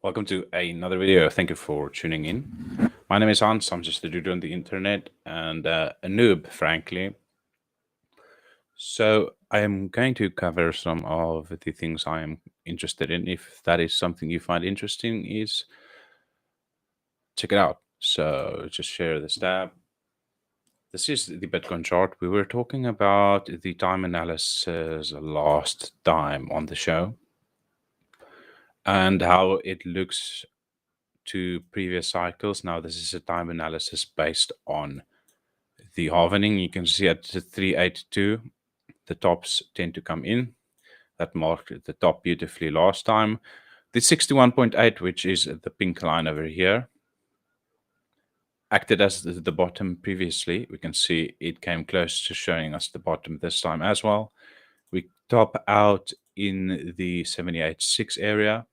Welcome to another video. Thank you for tuning in. My name is Hans. I'm just a dude on the internet and a noob, frankly. So I am going to cover some of the things I am interested in. If that is something you find interesting, is check it out. So just share this tab. This is the Bitcoin chart. We were talking about the time analysis last time on the show and how it looks to previous cycles. Now, this is a time analysis based on the halvening. You can see at 382, the tops tend to come in. That marked the top beautifully last time. The 61.8, which is the pink line over here, acted as the bottom previously. We can see it came close to showing us the bottom this time as well. We top out in the 78.6 area.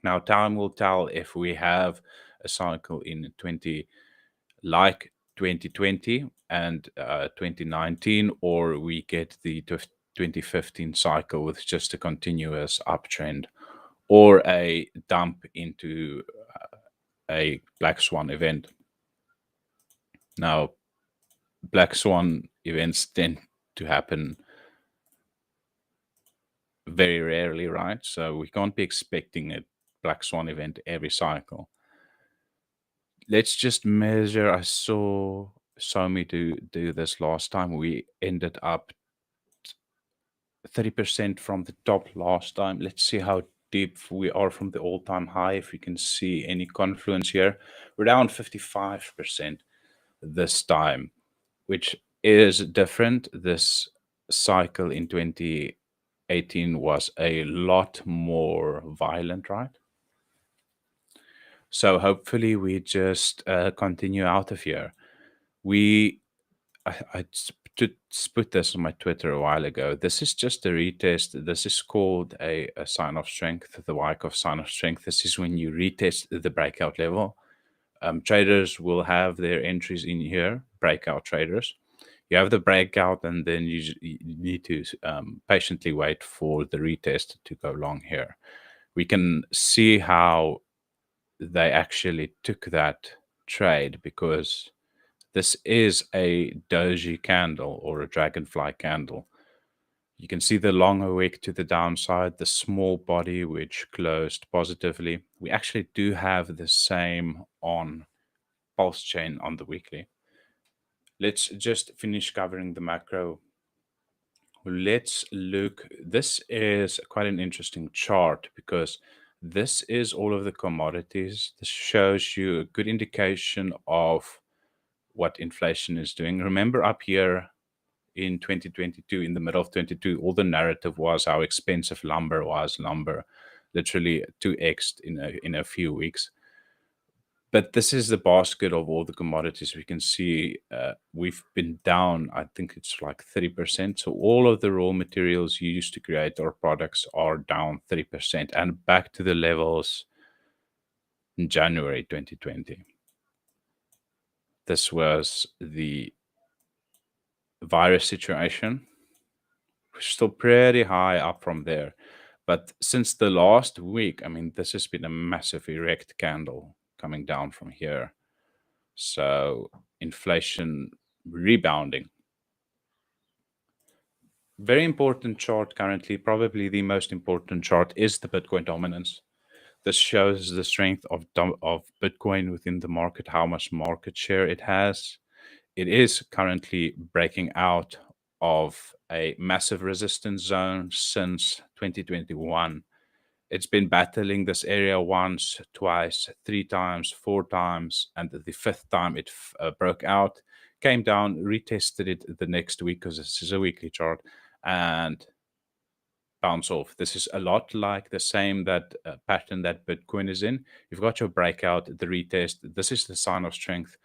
Now, time will tell if we have a cycle in 2020 and 2019, or we get the 2015 cycle with just a continuous uptrend, or a dump into a black swan event. Now, black swan events tend to happen very rarely, right? So we can't be expecting a black swan event every cycle. Let's just measure. I saw me do this last time. We ended up 30% from the top last time. Let's see how deep we are from the all-time high. If we can see any confluence here, we're down 55% this time, which is different. This cycle in 2018 was a lot more violent, right? So hopefully we just continue out of here. I put this on my Twitter a while ago. This is just a retest. This is called a sign of strength, the Wyckoff sign of strength. This is when you retest the breakout level. Traders will have their entries in here, breakout traders. You have the breakout, and then you need to patiently wait for the retest to go long here. We can see how they actually took that trade, because this is a doji candle or a dragonfly candle. You can see the longer wick to the downside, the small body which closed positively. We actually do have the same on Pulsechain on the weekly. Let's just finish covering the macro. Let's look. This is quite an interesting chart because this is all of the commodities. This shows you a good indication of what inflation is doing. Remember up here in 2022, in the middle of 22, all the narrative was how expensive lumber was. Lumber literally 2x'd in a few weeks. But this is the basket of all the commodities. We can see we've been down, I think it's like 30%. So all of the raw materials used to create our products are down 30% and back to the levels in January 2020. This was the virus situation. We're still pretty high up from there. But since the last week, I mean, this has been a massive erect candle coming down from here. So inflation rebounding. Very important chart currently, probably the most important chart, is the Bitcoin dominance. This shows the strength of Bitcoin within the market, how much market share it has. It is currently breaking out of a massive resistance zone since 2021. It's been battling this area once, twice, 3 times, 4 times, and the 5th time it broke out, came down, retested it the next week because this is a weekly chart, and bounce off. This is a lot like the same pattern that Bitcoin is in. You've got your breakout, the retest. This is the sign of strength.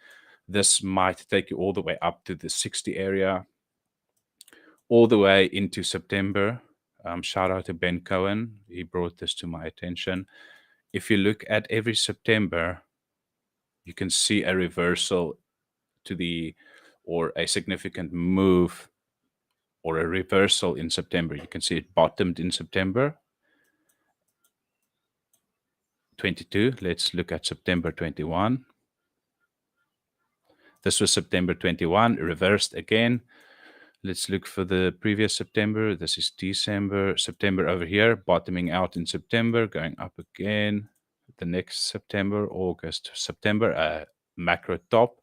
This might take you all the way up to the 60 area, all the way into September. Shout out to Ben Cohen. He brought this to my attention. If you look at every September, you can see a reversal or a significant move or a reversal in September. You can see it bottomed in September. 22. Let's look at September 21. This was September 21, reversed again. Let's look for the previous September. This is December, September over here, bottoming out in September, going up again. The next September, August, September, a macro top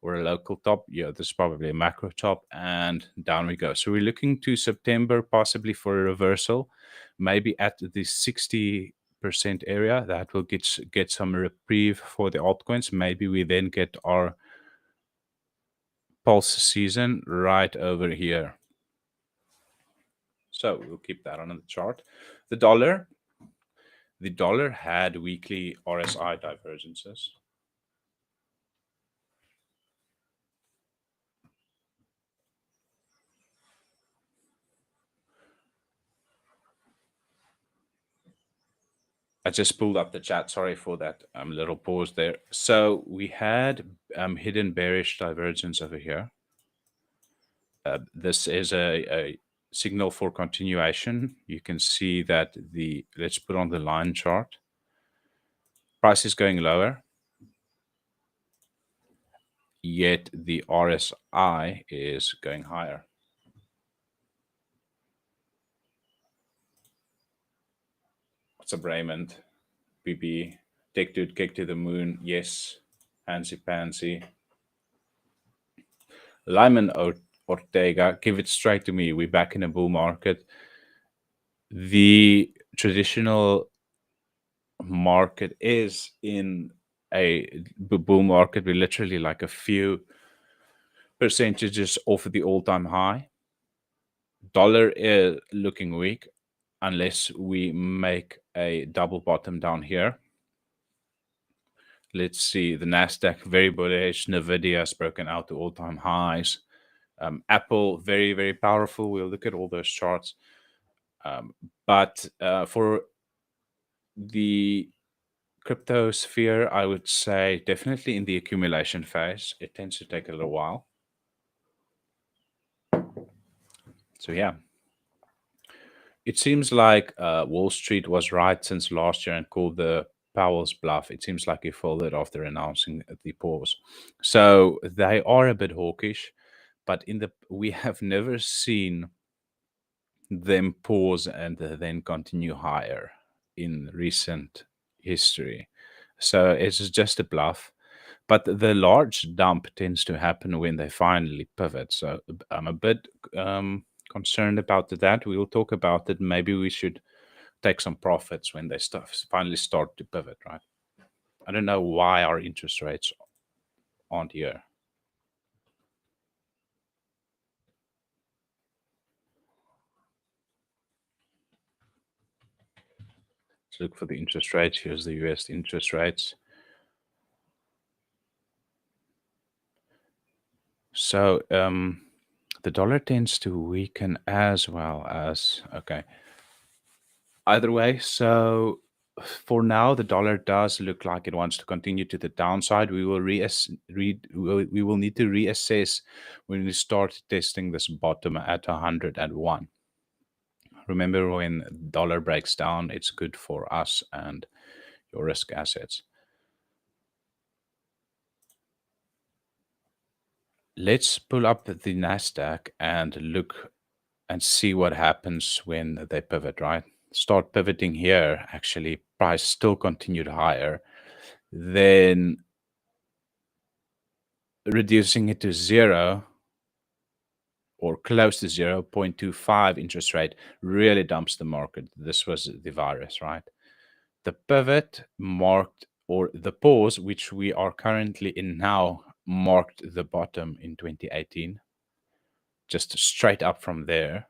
or a local top. Yeah, this is probably a macro top, and down we go. So we're looking to September possibly for a reversal, maybe at the 60% area. That will get some reprieve for the altcoins. Maybe we then get our pulse season right over here. So we'll keep that on the chart. The dollar had weekly RSI divergences. I just pulled up the chat. Sorry for that little pause there. So we had hidden bearish divergence over here. This is a signal for continuation. You can see that let's put on the line chart. Price is going lower, yet the RSI is going higher. What's up, Raymond? BB, take to kick to the moon. Yes, Pansy Pansy. Lyman Ortega, give it straight to me. We're back in a bull market. The traditional market is in a bull market. We're literally like a few percentages off the all-time high. Dollar is looking weak unless we make a double bottom down here. Let's see, the Nasdaq very bullish. Nvidia has broken out to all-time highs. Apple very, very powerful. We'll look at all those charts. But for the crypto sphere, I would say definitely in the accumulation phase. It tends to take a little while. So yeah, it seems like Wall Street was right since last year and called the Powell's bluff. It seems like he folded after announcing the pause. So they are a bit hawkish, but we have never seen them pause and then continue higher in recent history. So it's just a bluff. But the large dump tends to happen when they finally pivot. So I'm a bit concerned about that. We will talk about it. Maybe we should take some profits when they finally start to pivot, right? I don't know why our interest rates aren't here. Let's look for the interest rates. Here's the US interest rates. So the dollar tends to weaken as well as, okay. Either way, so for now, the dollar does look like it wants to continue to the downside. We will we will need to reassess when we start testing this bottom at 101. Remember, when dollar breaks down, it's good for us and your risk assets. Let's pull up the Nasdaq and look and see what happens when they pivot, right? Start pivoting here, actually, price still continued higher, then reducing it to 0 or close to 0.25 interest rate really dumps the market. This was the virus, right? The pivot marked, or the pause, which we are currently in now, marked the bottom in 2018, just straight up from there.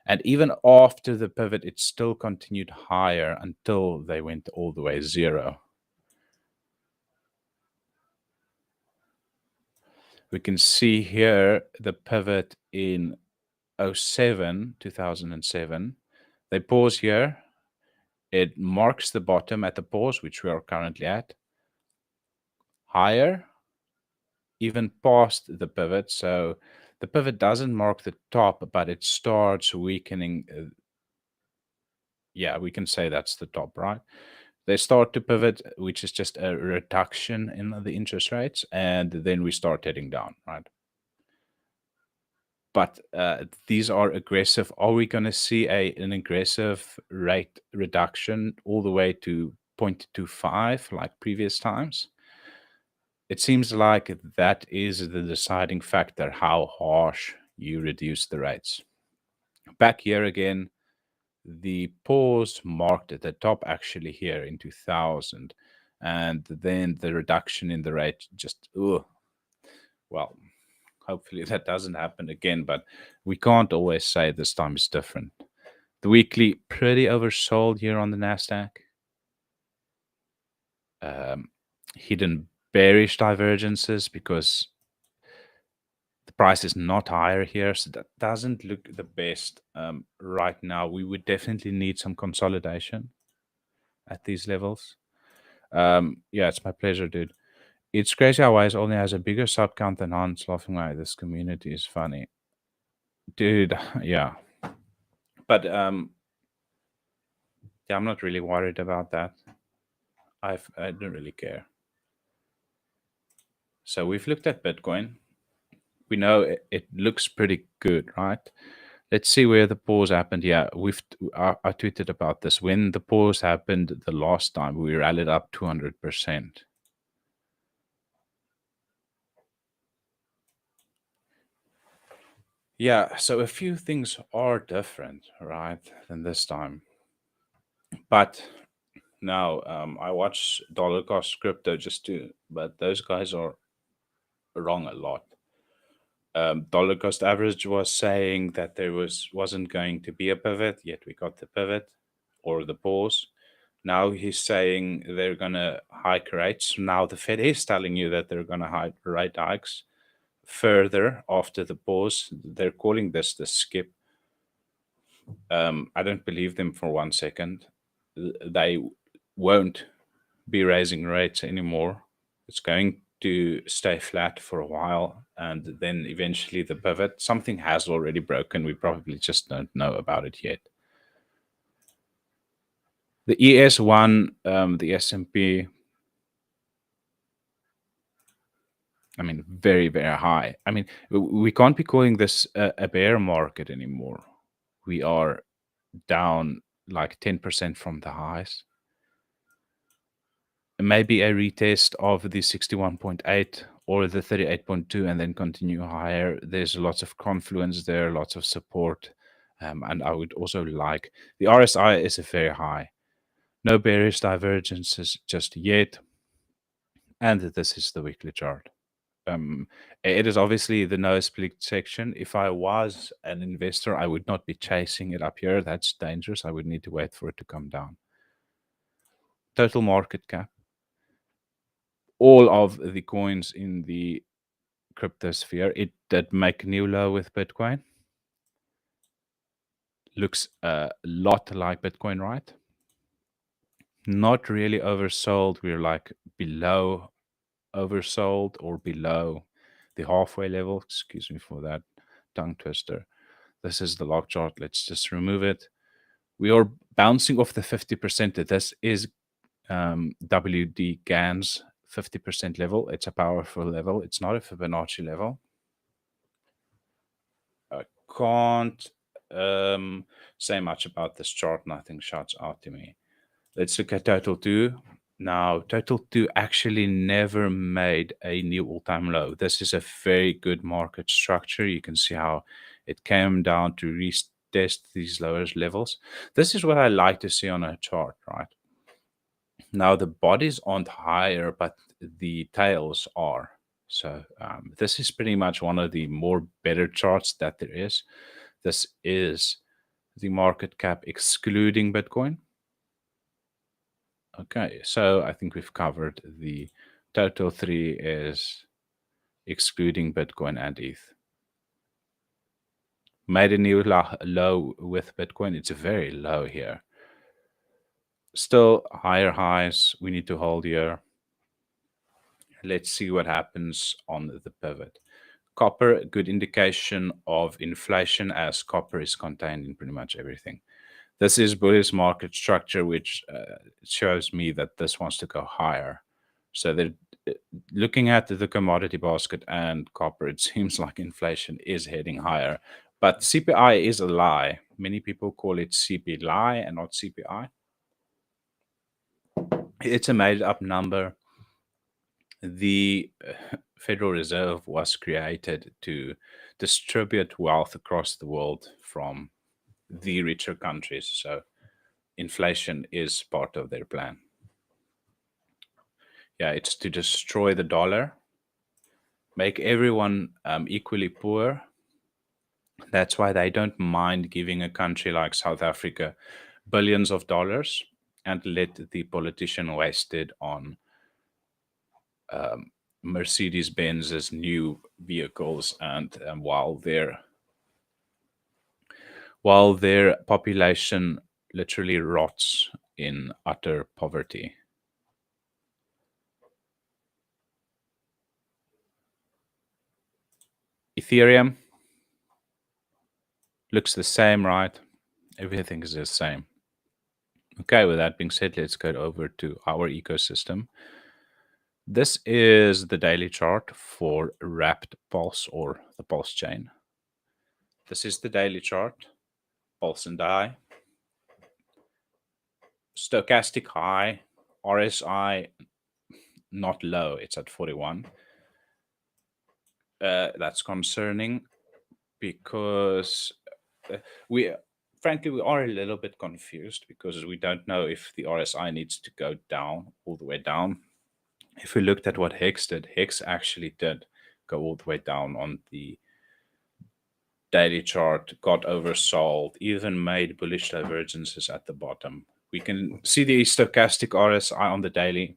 And even after the pivot, it still continued higher until they went all the way 0. We can see here the pivot in 2007. They pause here. It marks the bottom at the pause, which we are currently at. Higher, even past the pivot. So the pivot doesn't mark the top, but it starts weakening. Yeah, we can say that's the top, right? They start to pivot, which is just a reduction in the interest rates, and then we start heading down, right? But these are aggressive. Are we going to see an aggressive rate reduction all the way to 0.25 like previous times? It seems like that is the deciding factor, how harsh you reduce the rates. Back here again, the pause marked at the top actually here in 2000, and then the reduction in the rate just, well, hopefully that doesn't happen again, but we can't always say this time is different. The weekly pretty oversold here on the Nasdaq. Um, Hidden bearish divergences because the price is not higher here, so that doesn't look the best right now. We would definitely need some consolidation at these levels. Yeah, it's my pleasure, dude. It's crazy how Wise only has a bigger sub count than Hans. Laughing my this community is funny, dude. Yeah, but yeah, I'm not really worried about that. I don't really care. So we've looked at Bitcoin. We know it looks pretty good, right? Let's see where the pause happened. Yeah, I tweeted about this. When the pause happened the last time, we rallied up 200%. Yeah, so a few things are different, right, than this time. But now I watch dollar cost crypto but those guys are wrong a lot. Dollar cost average was saying that wasn't going to be a pivot, yet we got the pivot or the pause. Now he's saying they're gonna hike rates. Now the Fed is telling you that they're gonna hike rate hikes further after the pause. They're calling this the skip. I don't believe them for 1 second. They won't be raising rates anymore. It's going to stay flat for a while, and then eventually the pivot. Something has already broken. We probably just don't know about it yet. The ES1, the S&P, I mean, very, very high. I mean, we can't be calling this a bear market anymore. We are down like 10% from the highs. Maybe a retest of the 61.8 or the 38.2 and then continue higher. There's lots of confluence there, lots of support. And I would also like the RSI is very high. No bearish divergences just yet. And this is the weekly chart. It is obviously the no split section. If I was an investor, I would not be chasing it up here. That's dangerous. I would need to wait for it to come down. Total market cap. All of the coins in the cryptosphere, it did make new low with Bitcoin. Looks a lot like Bitcoin, right? Not really oversold. We're like below oversold or below the halfway level. Excuse me for that tongue twister. This is the log chart. Let's just remove it. We are bouncing off the 50%. This is WD GAN's 50% level. It's a powerful level. It's not a Fibonacci level. I can't say much about this chart. Nothing shouts out to me. Let's look at Total 2. Now, Total 2 actually never made a new all-time low. This is a very good market structure. You can see how it came down to retest these lowest levels. This is what I like to see on a chart, right? Now, the bodies aren't higher, but the tails are. So this is pretty much one of the more better charts that there is. This is the market cap excluding Bitcoin. Okay, so I think we've covered the total 3 is excluding Bitcoin and ETH. Made a new low with Bitcoin. It's very low here. Still higher highs. We need to hold here. Let's see what happens on the pivot. Copper, a good indication of inflation as copper is contained in pretty much everything. This is bullish market structure, which shows me that this wants to go higher. So that looking at the commodity basket and copper, it seems like inflation is heading higher. But CPI is a lie. Many people call it CPI and not CPI. It's a made up number. The Federal Reserve was created to distribute wealth across the world from the richer countries. So inflation is part of their plan. Yeah, it's to destroy the dollar, make everyone equally poor. That's why they don't mind giving a country like South Africa billions of dollars and let the politician waste it on Mercedes Benz's new vehicles, and while their population literally rots in utter poverty. Ethereum looks the same, right? Everything is the same. Okay, with that being said, let's go over to our ecosystem. This is the daily chart for wrapped pulse or the pulse chain. This is the daily chart, pulse and die, stochastic high, RSI not low, it's at 41. That's concerning because we frankly we are a little bit confused because we don't know if the RSI needs to go down all the way down. If we looked at what Hex did, Hex actually did go all the way down on the daily chart, got oversold, even made bullish divergences at the bottom. We can see the stochastic RSI on the daily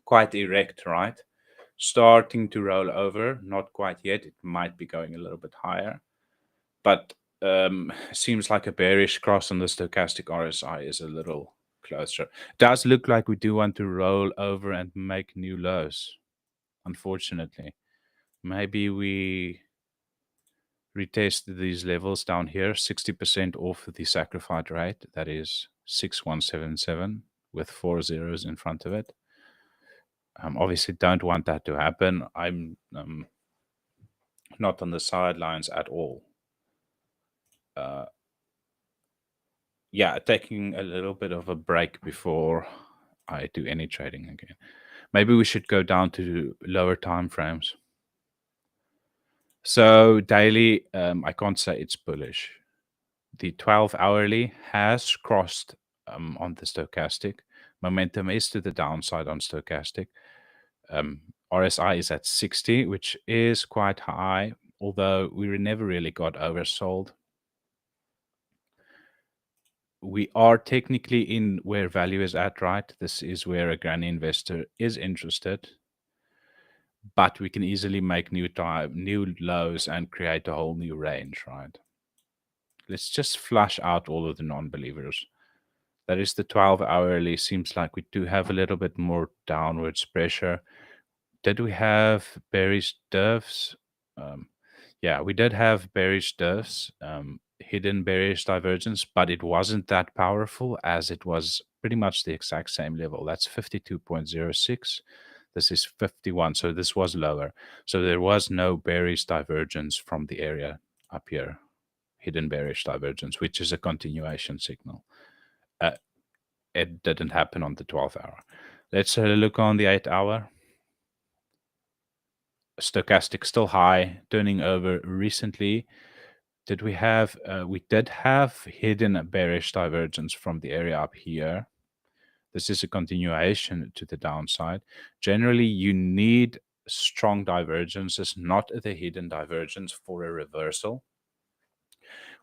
quite erect, right? Starting to roll over, not quite yet. It might be going a little bit higher, but seems like a bearish cross on the stochastic RSI is a little closer. Does look like we do want to roll over and make new lows, unfortunately. Maybe we retest these levels down here, 60% off the sacrificed rate. That is 6177 with 4 zeros in front of it. Obviously, don't want that to happen. I'm not on the sidelines at all. Yeah, taking a little bit of a break before I do any trading again. Maybe we should go down to lower time frames. So daily, I can't say it's bullish. The 12 hourly has crossed on the stochastic. Momentum is to the downside on stochastic. RSI is at 60, which is quite high, although we never really got oversold. We are technically in where value is at, right? This is where a granny investor is interested, but we can easily make new lows and create a whole new range, right? Let's just flush out all of the non-believers. That is the 12 hourly. Seems like we do have a little bit more downwards pressure. Did we have bearish doves? Yeah, we did have bearish doves, hidden bearish divergence, but it wasn't that powerful as it was pretty much the exact same level. That's 52.06. This is 51. So this was lower. So there was no bearish divergence from the area up here, hidden bearish divergence, which is a continuation signal. It didn't happen on the 12 hour. Let's look on the 8 hour. Stochastic still high, turning over recently. Did we have, we did have hidden bearish divergence from the area up here. This is a continuation to the downside. Generally, you need strong divergences, not the hidden divergence for a reversal.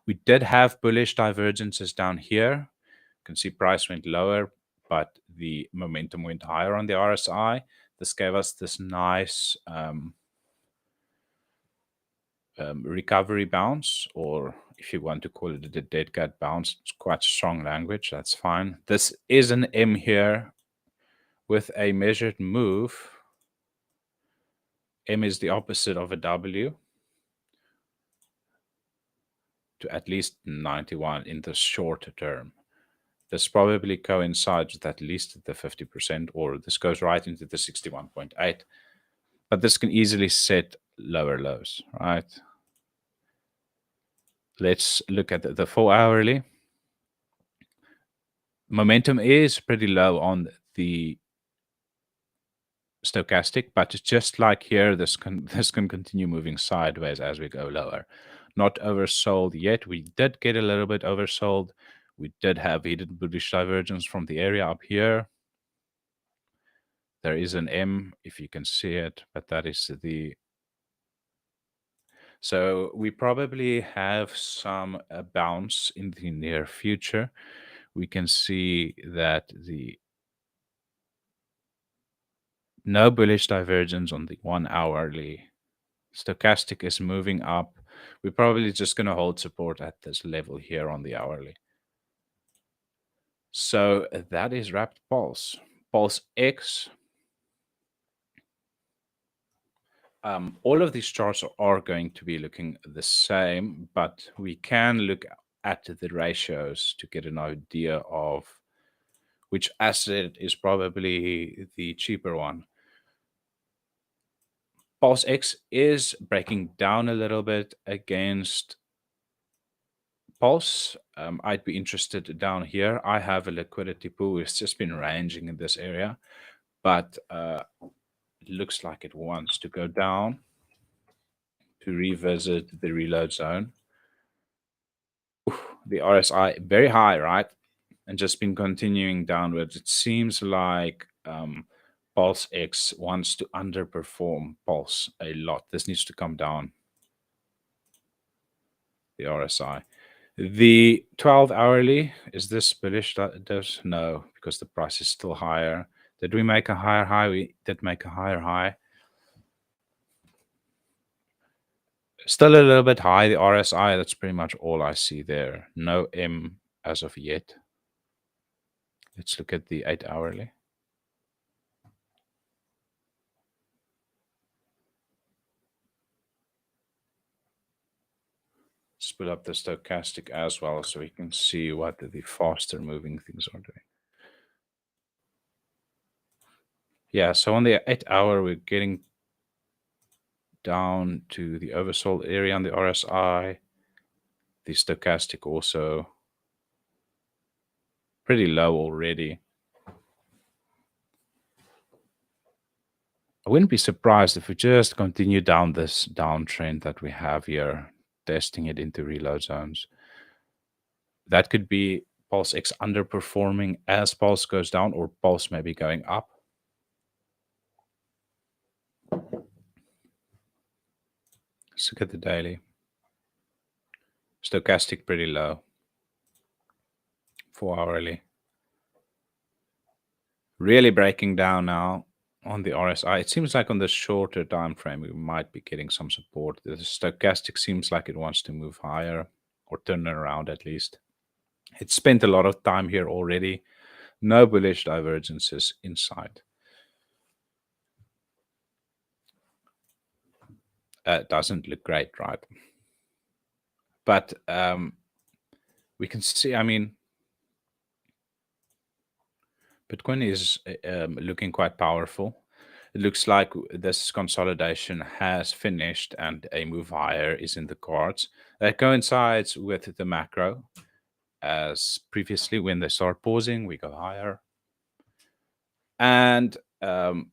We did have bullish divergences down here. You can see price went lower, but the momentum went higher on the RSI. This gave us this nice recovery bounce, or if you want to call it a dead cat bounce, it's quite strong language. That's fine. This is an M here with a measured move. M is the opposite of a W. to at least 91 in the short term. This probably coincides with at least the 50%, or this goes right into the 61.8. But this can easily set lower lows, right? Let's look at the 4 hourly. Momentum is pretty low on the stochastic, but just like here, this can continue moving sideways as we go lower. Not oversold yet. We did get a little bit oversold. We did have heated bullish divergence from the area up here. There is an M, if you can see it, but that is the... So we probably have some bounce in the near future. We can see that the no bullish divergence on the 1 hourly. Stochastic is moving up. We're probably just going to hold support at this level here on the hourly. So that is wrapped Pulse. Pulse X. All of these charts are going to be looking the same, but we can look at the ratios to get an idea of which asset is probably the cheaper one. Pulse X is breaking down a little bit against Pulse. I'd be interested down here. I have a liquidity pool. It's just been ranging in this area, but it looks like it wants to go down to revisit the reload zone. The RSI very high, right? And just been continuing downwards. It seems like Pulse X wants to underperform Pulse a lot. This needs to come down, the RSI. The 12 hourly, is this bullish? That does no, because the price is still higher. Did we make a higher high? We did make a higher high. Still a little bit high, the RSI. That's pretty much all I see there. No M as of yet. Let's look at the 8 hourly. Split up the stochastic as well so we can see what the faster moving things are doing. Yeah, so on the 8 hour, we're getting down to the oversold area on the RSI. The stochastic also pretty low already. I wouldn't be surprised if we just continue down this downtrend that we have here, testing it into reload zones. That could be Pulse X underperforming as Pulse goes down, or Pulse maybe going up. Let's look at the daily. Stochastic pretty low. 4 hourly. Really breaking down now on the RSI. It seems like on the shorter time frame, we might be getting some support. The stochastic seems like it wants to move higher or turn around at least. It spent a lot of time here already. No bullish divergences inside. Doesn't look great, right? But we can see, I mean, Bitcoin is looking quite powerful. It looks like this consolidation has finished and a move higher is in the cards. That coincides with the macro. As previously, when they start pausing, we go higher. And the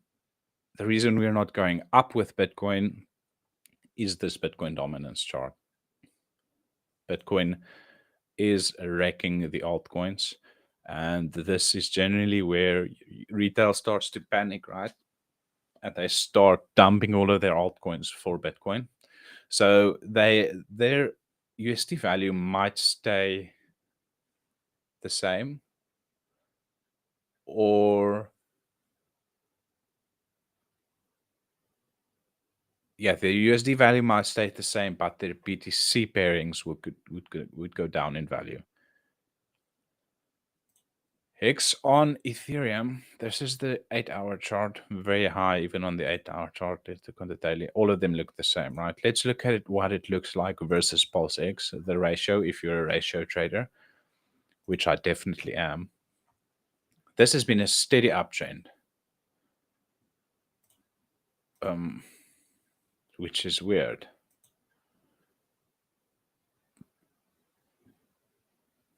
reason we're not going up with Bitcoin is this Bitcoin dominance chart. Bitcoin is wrecking the altcoins. And this is generally where retail starts to panic, right? And they start dumping all of their altcoins for Bitcoin. So their USD value might stay the same, or yeah, the USD value might stay the same, but their BTC pairings would go down in value. Hex on Ethereum. This is the 8-hour chart, very high, even on the 8-hour chart. Let's look on the daily. All of them look the same, right? Let's look at what it looks like versus Pulse X, the ratio, if you're a ratio trader, which I definitely am. This has been a steady uptrend, which is weird.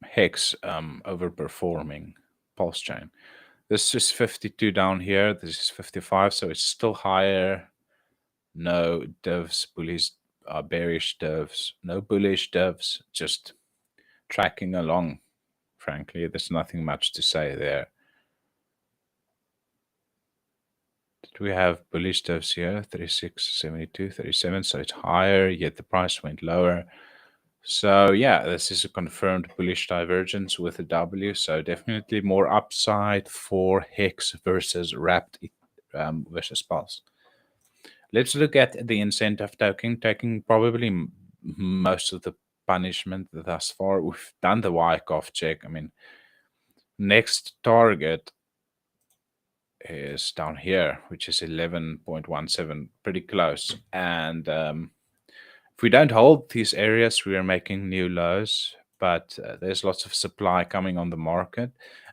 Hex overperforming Pulsechain. This is 52 down here. This is 55, so it's still higher. No divs, bullish, bearish divs, no bullish divs, just tracking along. Frankly, there's nothing much to say there. Did we have bullish divs here? 36, 72, 37, so it's higher, yet the price went lower. So yeah, this is a confirmed bullish divergence with a W. So definitely more upside for Hex versus Wrapped versus Pulse. Let's look at the incentive token, taking probably most of the punishment thus far. We've done the Wyckoff check. I mean, next target is down here, which is 11.17, pretty close. And if we don't hold these areas, we are making new lows, but there's lots of supply coming on the market.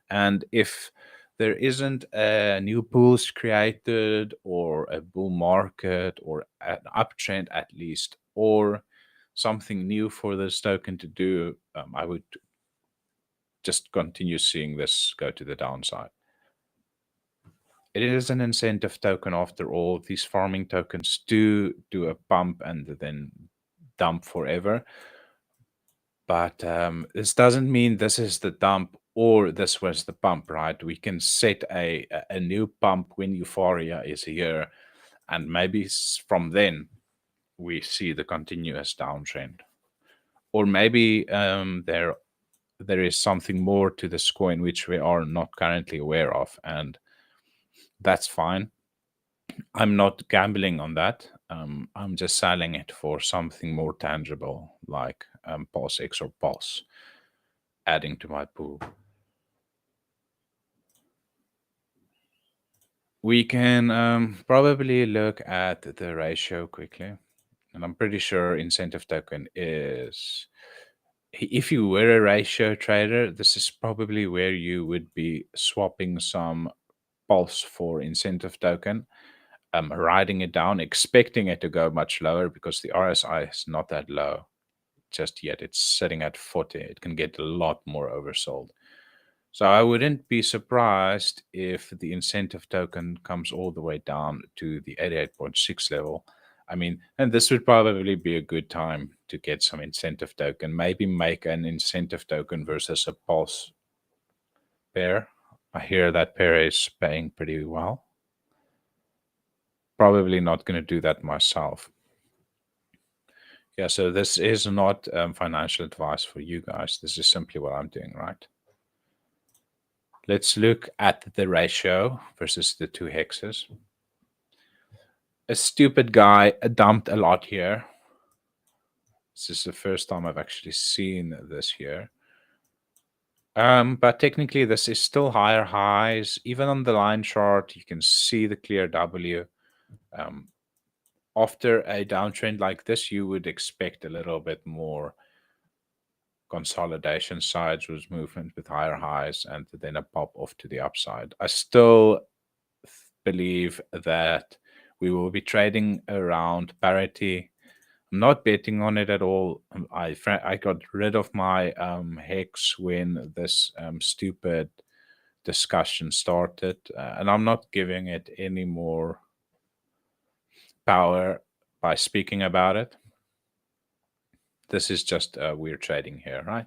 And if there isn't a new pools created or a bull market or an uptrend at least, or something new for this token to do, I would just continue seeing this go to the downside. It is an incentive token after all. These farming tokens do a pump and then dump forever. But this doesn't mean this is the dump or this was the pump, right? We can set a new pump when euphoria is here, and maybe from then we see the continuous downtrend. Or maybe there is something more to this coin which we are not currently aware of, and that's fine. I'm not gambling on that. I'm just selling it for something more tangible, like Pulse X or Pulse, adding to my pool. We can probably look at the ratio quickly. And I'm pretty sure incentive token is, if you were a ratio trader, this is probably where you would be swapping some Pulse for incentive token, riding it down, expecting it to go much lower because the RSI is not that low just yet. It's sitting at 40. It can get a lot more oversold. So I wouldn't be surprised if the incentive token comes all the way down to the 88.6 level. I mean, and this would probably be a good time to get some incentive token, maybe make an incentive token versus a pulse pair. I hear that pair is paying pretty well. Probably not going to do that myself. Yeah, so this is not financial advice for you guys. This is simply what I'm doing, right? Let's look at the ratio versus the two hexes. A stupid guy dumped a lot here. This is the first time I've actually seen this here. But technically, this is still higher highs. Even on the line chart, you can see the clear W. After a downtrend like this, you would expect a little bit more consolidation sideways movement with higher highs and then a pop off to the upside. I still believe that we will be trading around parity. I'm not betting on it at all. I got rid of my hex when this stupid discussion started, and I'm not giving it any more power by speaking about it. This is just weird trading here, right?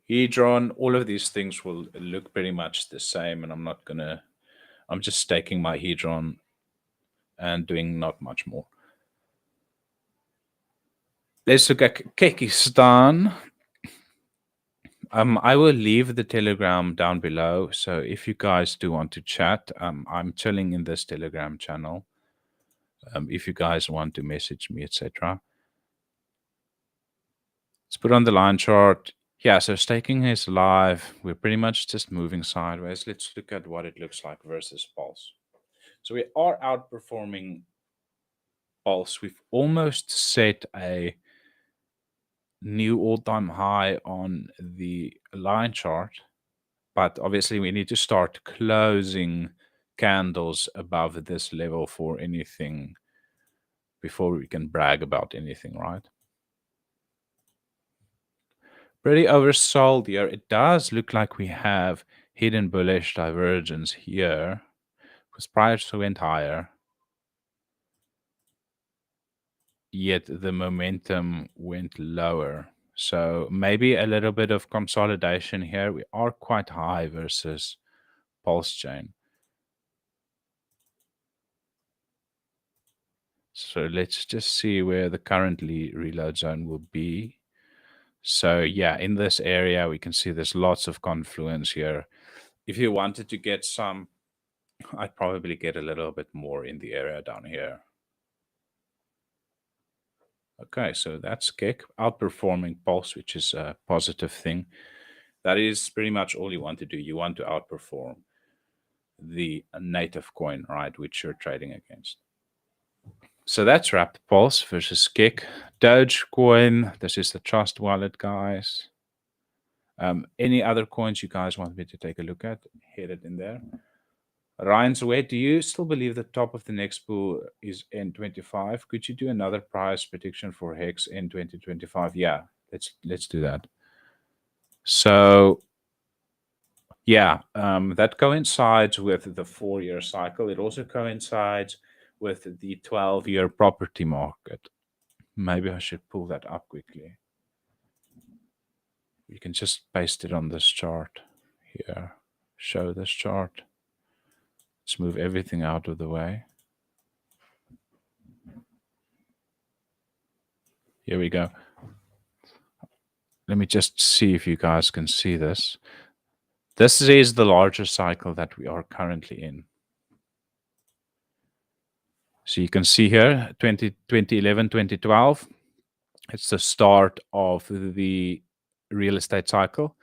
Hedron, all of these things will look pretty much the same, and I'm just staking my Hedron and doing not much more. Let's look at Kyrgyzstan. I will leave the Telegram down below, so if you guys do want to chat, I'm chilling in this Telegram channel. If you guys want to message me, etc. Let's put on the line chart. Yeah, so staking is live. We're pretty much just moving sideways. Let's look at what it looks like versus Pulse. So we are outperforming Pulse. We've almost set a new all-time high on the line chart, but obviously we need to start closing candles above this level for anything before we can brag about anything, right? Pretty oversold here. It does look like we have hidden bullish divergence here because price went higher, yet the momentum went lower. So maybe a little bit of consolidation here. We are quite high versus Pulsechain. So let's just see where the currently reload zone will be. So yeah, in this area, we can see there's lots of confluence here. If you wanted to get some, I'd probably get a little bit more in the area down here. Okay, so that's Kick outperforming Pulse, which is a positive thing. That is pretty much all you want to do. You want to outperform the native coin, right, which you're trading against. So that's Wrapped Pulse versus Kick. Dogecoin, this is the Trust Wallet, guys. Any other coins you guys want me to take a look at, hit it in there. Ryan's Way, do you still believe the top of the next pool is N25? Could you do another price prediction for Hex in 2025? Yeah, let's do that. So yeah, that coincides with the 4-year cycle. It also coincides with the 12-year property market. Maybe I should pull that up quickly. You can just paste it on this chart here. Show this chart. Let's move everything out of the way. Here we go. Let me just see if you guys can see this. This is the larger cycle that we are currently in. So you can see here, 2011, 2012. It's the start of the real estate cycle.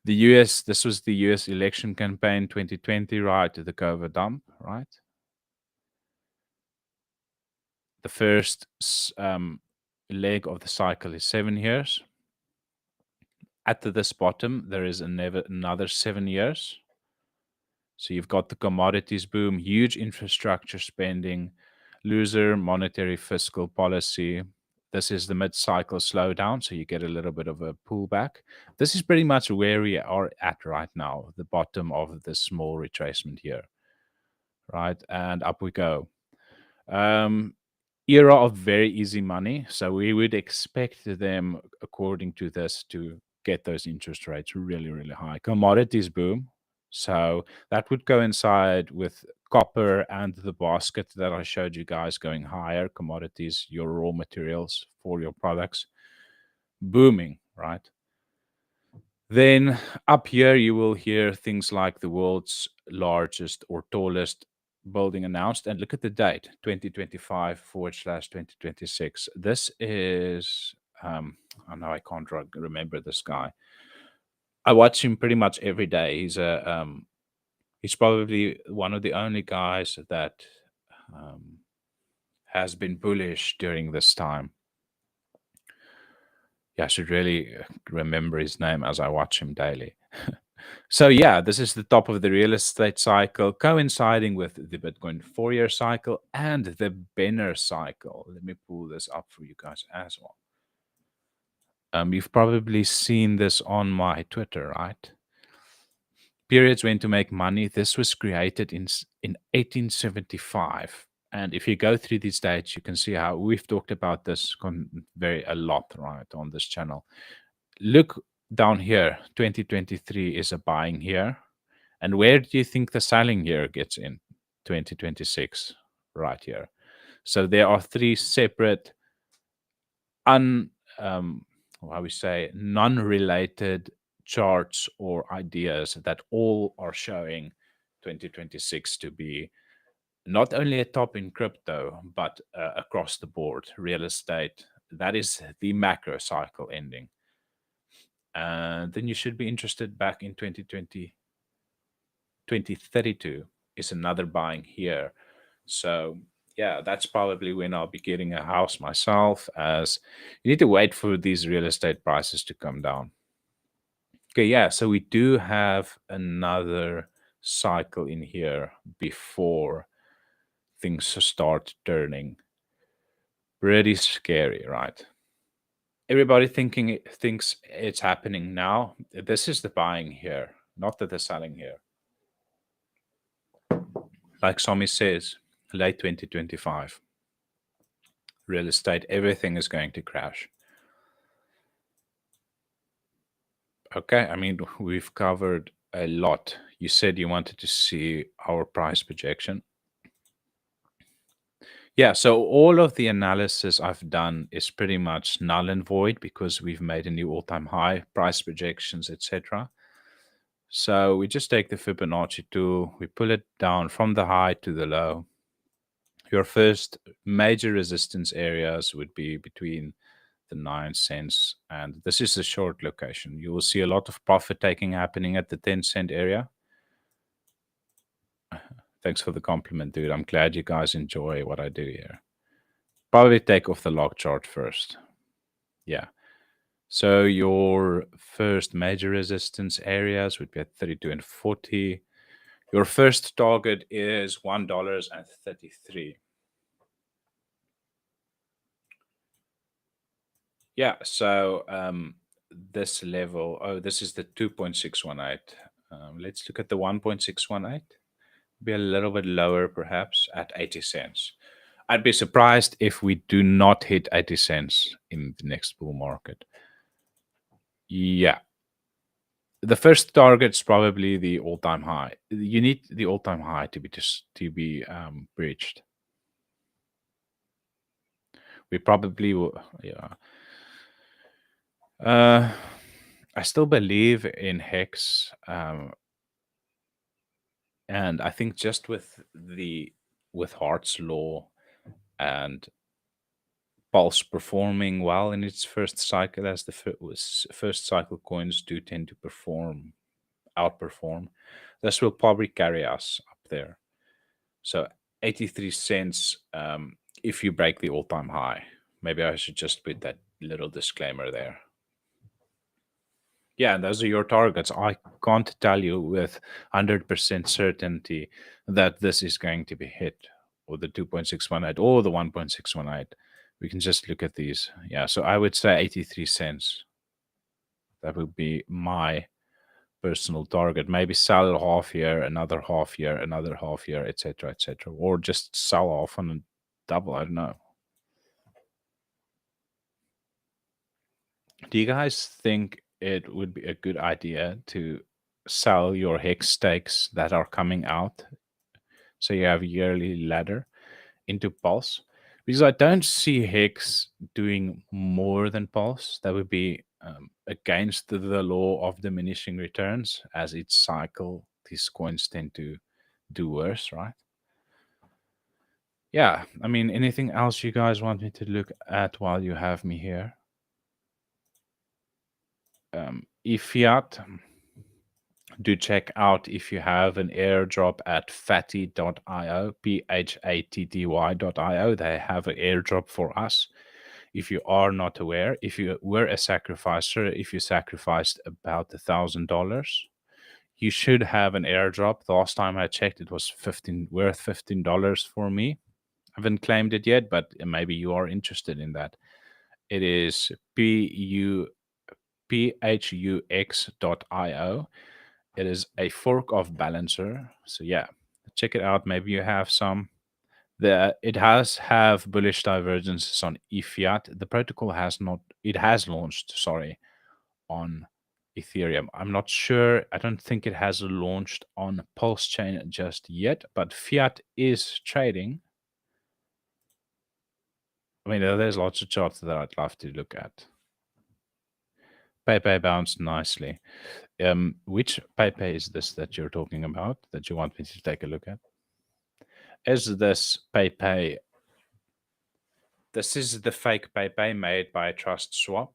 The US, this was the US election campaign 2020, right to the COVID dump, right? The first leg of the cycle is 7 years. At this bottom, there is another 7 years. So you've got the commodities boom, huge infrastructure spending, looser monetary fiscal policy. This is the mid-cycle slowdown, so you get a little bit of a pullback. This is pretty much where we are at right now, the bottom of the small retracement here, right? And up we go. Era of very easy money. So we would expect them, according to this, to get those interest rates really, really high. Commodities boom. So that would coincide with copper and the basket that I showed you guys going higher. Commodities, your raw materials for your products, booming, right? Then up here, you will hear things like the world's largest or tallest building announced. And look at the date 2025/2026. This is, I know I can't remember this guy. I watch him pretty much every day. He's probably one of the only guys that has been bullish during this time. Yeah, I should really remember his name as I watch him daily. So yeah, this is the top of the real estate cycle, coinciding with the Bitcoin 4-year cycle and the Benner cycle. Let me pull this up for you guys as well. You've probably seen this on my Twitter, right? Periods when to make money. This was created in 1875. And if you go through these dates, you can see how we've talked about this a lot, right, on this channel. Look down here, 2023 is a buying year. And where do you think the selling year gets in? 2026, right here. So there are 3 separate how we say, non-related charts or ideas that all are showing 2026 to be not only a top in crypto, but across the board, real estate. That is the macro cycle ending. And then you should be interested back in 2020, 2032 is another buying here. So yeah, that's probably when I'll be getting a house myself, as you need to wait for these real estate prices to come down. Okay, yeah, so we do have another cycle in here before things start turning. Pretty scary, right? Everybody thinks it's happening now. This is the buying here, not that they're selling here. Like Somi says, late 2025, real estate, everything is going to crash. Okay, I mean, we've covered a lot. You said you wanted to see our price projection. Yeah, so all of the analysis I've done is pretty much null and void because we've made a new all-time high, price projections, etc. So we just take the Fibonacci tool, we pull it down from the high to the low. Your first major resistance areas would be between the 9 cents, and this is a short location. You will see a lot of profit taking happening at the 10-cent area. Thanks for the compliment, dude. I'm glad you guys enjoy what I do here. Probably take off the log chart first. Yeah. So your first major resistance areas would be at 32 and 40. Your first target is $1.33. Yeah, so this level, oh, this is the 2.618. Let's look at the 1.618. Be a little bit lower, perhaps, at 80 cents. I'd be surprised if we do not hit 80 cents in the next bull market. Yeah. The first target's probably the all-time high. You need the all-time high to be breached. We probably will, yeah. I still believe in Hex, and I think just with Hart's law and Pulse performing well in its first cycle, as the first cycle coins do tend to outperform, this will probably carry us up there. So 83 cents if you break the all-time high. Maybe I should just put that little disclaimer there. Yeah, those are your targets. I can't tell you with 100% certainty that this is going to be hit, or the 2.618 or the 1.618. We can just look at these. Yeah, so I would say 83 cents. That would be my personal target. Maybe sell half year, another half year, another half year, etc., etc., or just sell off on a double. I don't know. Do you guys think it would be a good idea to sell your hex stakes that are coming out, so you have a yearly ladder, into Pulse? Because I don't see hex doing more than Pulse. That would be against the law of diminishing returns. As each cycle, these coins tend to do worse, right? Yeah, I mean, anything else you guys want me to look at while you have me here? Fiat, do check out if you have an airdrop at fatty.io, phatty.io. They have an airdrop for us. If you are not aware, if you were a sacrificer, if you sacrificed about $1,000, you should have an airdrop. The last time I checked, it was worth $15 for me. I haven't claimed it yet, but maybe you are interested in that. It is phux.io. It is a fork of Balancer. So yeah, check it out. Maybe you have some. It has have bullish divergences on eFiat. The protocol has not. It has launched. Sorry, on Ethereum. I'm not sure. I don't think it has launched on Pulsechain just yet. But Fiat is trading. I mean, there's lots of charts that I'd love to look at. Pepe bounced nicely. Which Pepe is this that you're talking about that you want me to take a look at? Is this Pepe? This is the fake Pepe made by Trust Swap.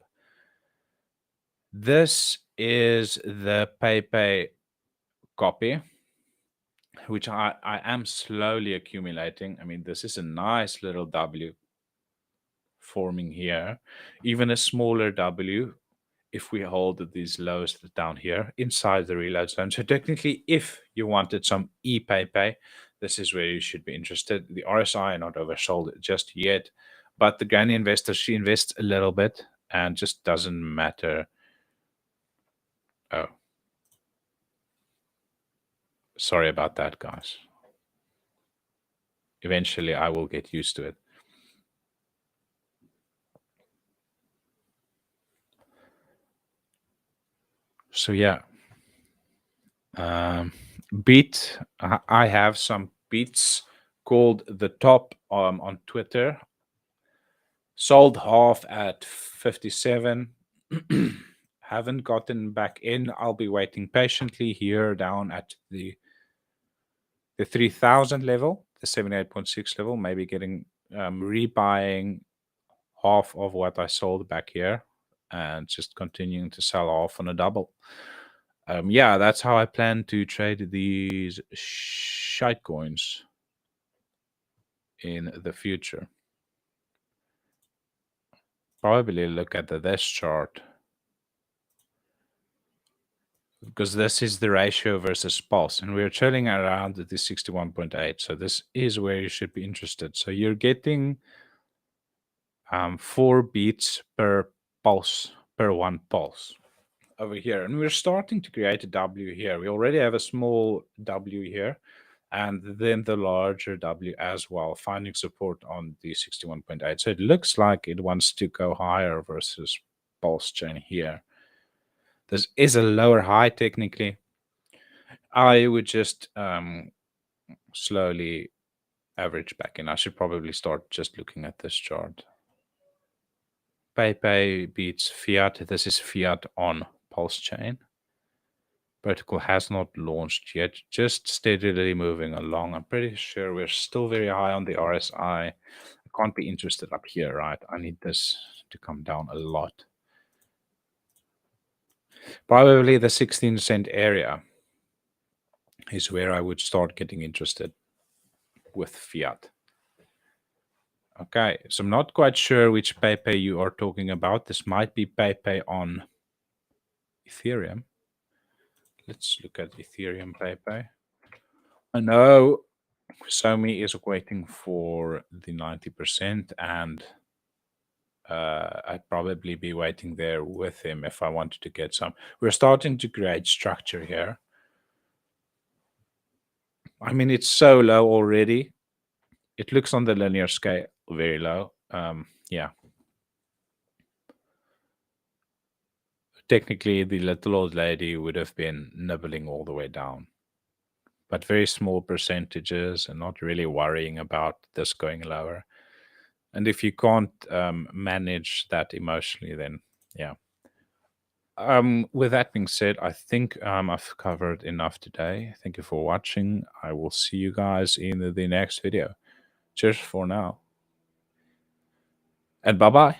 This is the Pepe copy, which I am slowly accumulating. I mean, this is a nice little W forming here, even a smaller W if we hold these lows down here inside the reload zone. So technically, if you wanted some ePayPay, this is where you should be interested. The RSI are not oversold just yet, but the granny investor, she invests a little bit and just doesn't matter. Oh, sorry about that, guys. Eventually, I will get used to it. So yeah, beat. I have some beats called the top on Twitter. Sold half at 57. Haven't gotten back in. I'll be waiting patiently here down at the 3000 level, the 78.6 level, maybe getting rebuying half of what I sold back here and just continuing to sell off on a double. Yeah, that's how I plan to trade these shite coins in the future. Probably look at this chart, because this is the ratio versus pulse, and we're trailing around the 61.8. So this is where you should be interested. So you're getting 4 beats per pulse, per one pulse over here. And we're starting to create a W here. We already have a small W here, and then the larger W as well, finding support on the 61.8. So it looks like it wants to go higher versus Pulsechain here. This is a lower high technically. I would just slowly average back in. I should probably start just looking at this chart. Pepe beats Fiat. This is Fiat on Pulsechain. Protocol has not launched yet, just steadily moving along. I'm pretty sure we're still very high on the RSI. I can't be interested up here, right? I need this to come down a lot. Probably the 16-cent area is where I would start getting interested with Fiat. Okay, so I'm not quite sure which Pepe you are talking about. This might be Pepe on Ethereum. Let's look at Ethereum Pepe. I know Somi is waiting for the 90%, and I'd probably be waiting there with him if I wanted to get some. We're starting to create structure here. I mean, it's so low already. It looks on the linear scale very low. Yeah. Technically, the little old lady would have been nibbling all the way down, but very small percentages and not really worrying about this going lower. And if you can't manage that emotionally, then yeah. With that being said, I think I've covered enough today. Thank you for watching. I will see you guys in the next video. Cheers for now. And bye-bye.